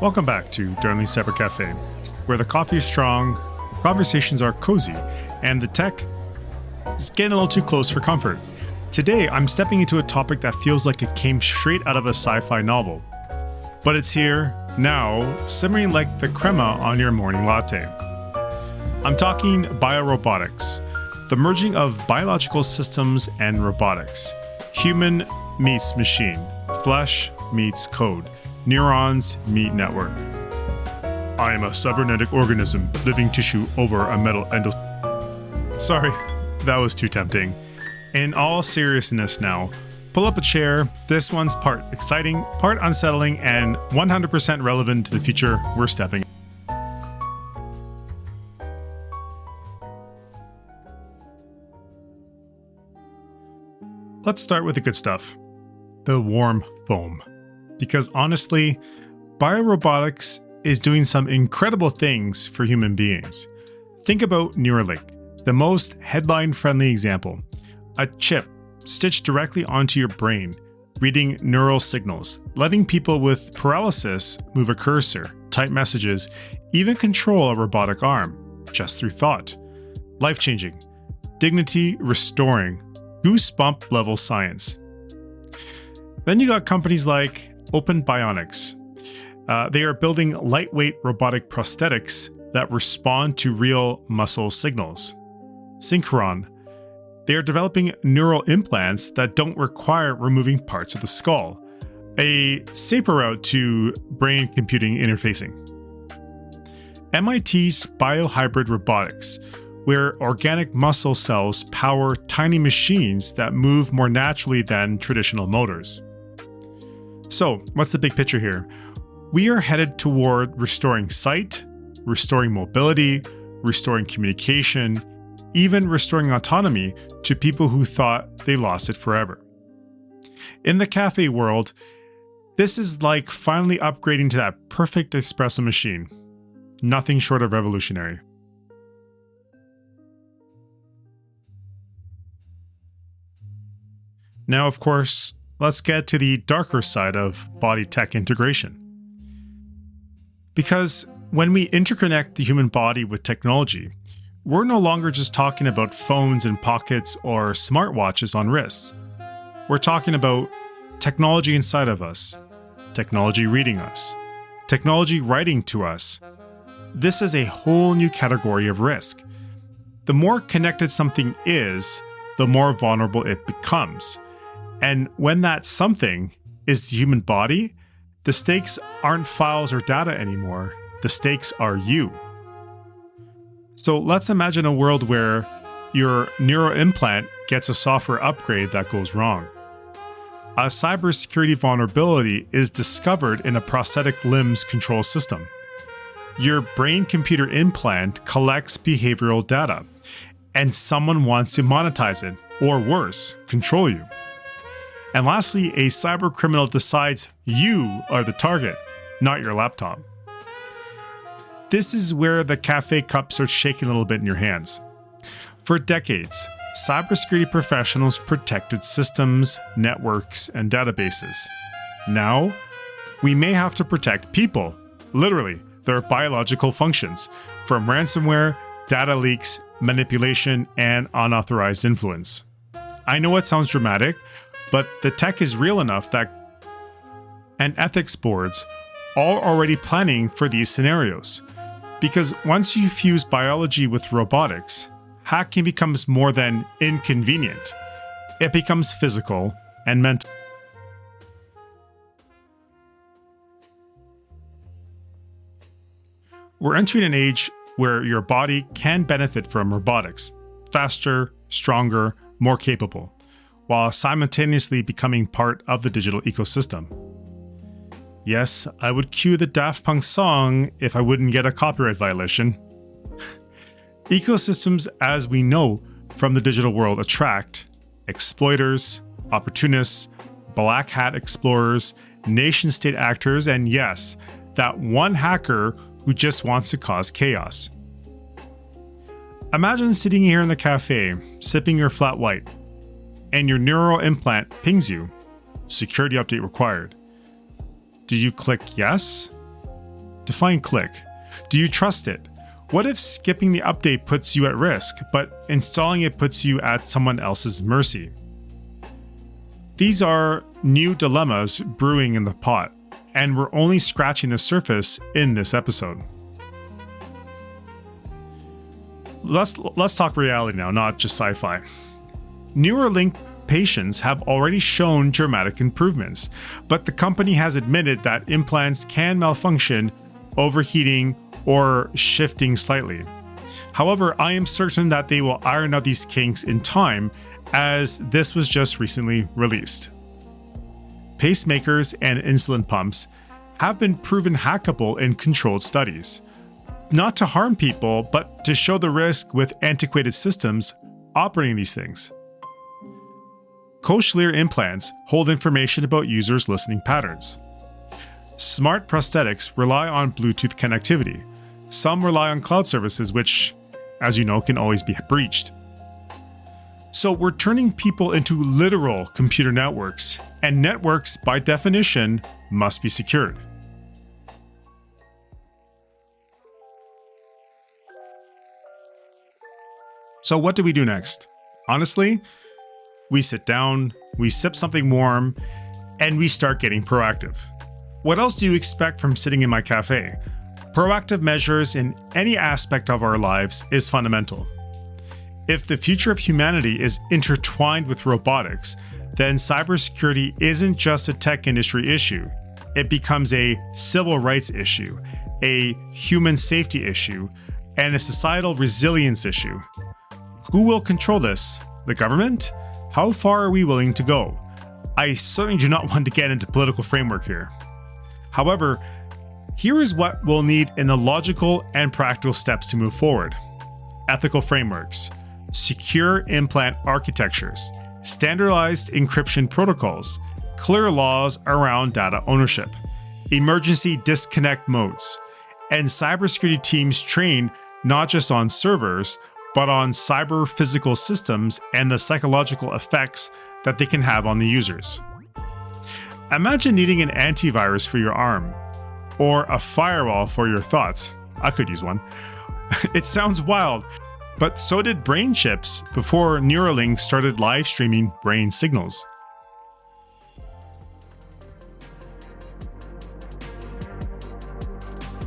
Welcome back to Darnley Cyber Café, where the coffee is strong, conversations are cozy, and the tech is getting a little too close for comfort. Today, I'm stepping into a topic that feels like it came straight out of a sci-fi novel. But it's here, now, simmering like the crema on your morning latte. I'm talking biorobotics, the merging of biological systems and robotics. Human meets machine, flesh meets code. Neurons meet network. I am a cybernetic organism, living tissue over a metal Sorry, that was too tempting. In all seriousness now, pull up a chair. This one's part exciting, part unsettling, and 100% relevant to the future we're stepping. Let's start with the good stuff. The warm foam. Because honestly, biorobotics is doing some incredible things for human beings. Think about Neuralink, the most headline-friendly example. A chip stitched directly onto your brain, reading neural signals, letting people with paralysis move a cursor, type messages, even control a robotic arm, just through thought. Life-changing, dignity-restoring, goosebump-level science. Then you got companies like Open Bionics. They are building lightweight robotic prosthetics that respond to real muscle signals. Synchron. They are developing neural implants that don't require removing parts of the skull, a safer route to brain-computing interfacing. MIT's Biohybrid Robotics, where organic muscle cells power tiny machines that move more naturally than traditional motors. So, what's the big picture here? We are headed toward restoring sight, restoring mobility, restoring communication, even restoring autonomy to people who thought they lost it forever. In the cafe world, this is like finally upgrading to that perfect espresso machine. Nothing short of revolutionary. Now, of course, let's get to the darker side of body tech integration. Because when we interconnect the human body with technology, we're no longer just talking about phones in pockets or smartwatches on wrists. We're talking about technology inside of us, technology reading us, technology writing to us. This is a whole new category of risk. The more connected something is, the more vulnerable it becomes. And when that something is the human body, the stakes aren't files or data anymore. The stakes are you. So let's imagine a world where your neural implant gets a software upgrade that goes wrong. A cybersecurity vulnerability is discovered in a prosthetic limbs control system. Your brain-computer implant collects behavioral data, and someone wants to monetize it, or worse, control you. And lastly, a cyber criminal decides you are the target, not your laptop. This is where the cafe cup starts shaking a little bit in your hands. For decades, cybersecurity professionals protected systems, networks, and databases. Now, we may have to protect people, literally, their biological functions, from ransomware, data leaks, manipulation, and unauthorized influence. I know it sounds dramatic, but the tech is real enough that and ethics boards are already planning for these scenarios. Because once you fuse biology with robotics, hacking becomes more than inconvenient. It becomes physical and mental. We're entering an age where your body can benefit from robotics, faster, stronger, more capable, while simultaneously becoming part of the digital ecosystem. Yes, I would cue the Daft Punk song if I wouldn't get a copyright violation. Ecosystems, as we know from the digital world, attract exploiters, opportunists, black hat explorers, nation-state actors, and yes, that one hacker who just wants to cause chaos. Imagine sitting here in the cafe, sipping your flat white, and your neural implant pings you. Security update required. Do you click yes? Define click. Do you trust it? What if skipping the update puts you at risk, but installing it puts you at someone else's mercy? These are new dilemmas brewing in the pot, and we're only scratching the surface in this episode. Let's talk reality now, not just sci-fi. Neuralink patients have already shown dramatic improvements, but the company has admitted that implants can malfunction, overheating, or shifting slightly. However, I am certain that they will iron out these kinks in time, as this was just recently released. Pacemakers and insulin pumps have been proven hackable in controlled studies, not to harm people, but to show the risk with antiquated systems operating these things. Cochlear implants hold information about users' listening patterns. Smart prosthetics rely on Bluetooth connectivity. Some rely on cloud services, which, as you know, can always be breached. So we're turning people into literal computer networks, and networks, by definition, must be secured. So what do we do next? Honestly, we sit down, we sip something warm, and we start getting proactive. What else do you expect from sitting in my cafe? Proactive measures in any aspect of our lives is fundamental. If the future of humanity is intertwined with robotics, then cybersecurity isn't just a tech industry issue. It becomes a civil rights issue, a human safety issue, and a societal resilience issue. Who will control this? The government? How far are we willing to go? I certainly do not want to get into political framework here. However, here is what we'll need in the logical and practical steps to move forward. Ethical frameworks, secure implant architectures, standardized encryption protocols, clear laws around data ownership, emergency disconnect modes, and cybersecurity teams trained not just on servers, but on cyber physical systems and the psychological effects that they can have on the users. Imagine needing an antivirus for your arm, or a firewall for your thoughts. I could use one. It sounds wild, but so did brain chips before Neuralink started live streaming brain signals.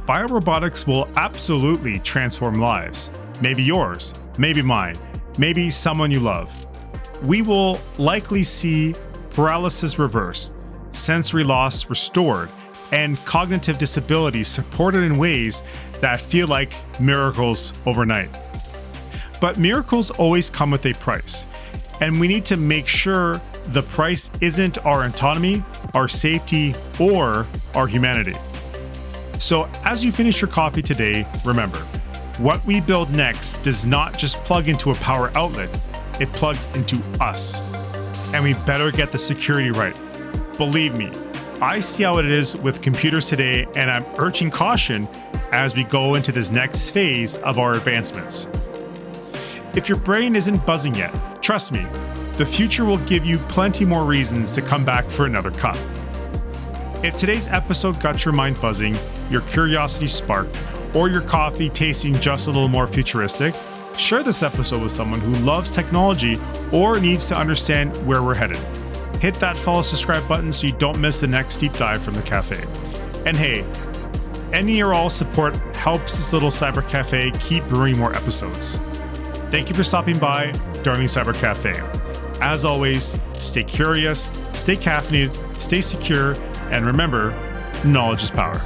Biorobotics will absolutely transform lives. Maybe yours, maybe mine, maybe someone you love. We will likely see paralysis reversed, sensory loss restored, and cognitive disabilities supported in ways that feel like miracles overnight. But miracles always come with a price, and we need to make sure the price isn't our autonomy, our safety, or our humanity. So as you finish your coffee today, remember, what we build next does not just plug into a power outlet, it plugs into us. And we better get the security right. Believe me, I see how it is with computers today, and I'm urging caution as we go into this next phase of our advancements. If your brain isn't buzzing yet, trust me, the future will give you plenty more reasons to come back for another cup. If today's episode got your mind buzzing, your curiosity sparked, or your coffee tasting just a little more futuristic, share this episode with someone who loves technology or needs to understand where we're headed. Hit that follow subscribe button so you don't miss the next deep dive from the cafe. And hey, any or all support helps this little cyber cafe keep brewing more episodes. Thank you for stopping by Darnley Cyber Cafe. As always, stay curious, stay caffeinated, stay secure, and remember, knowledge is power.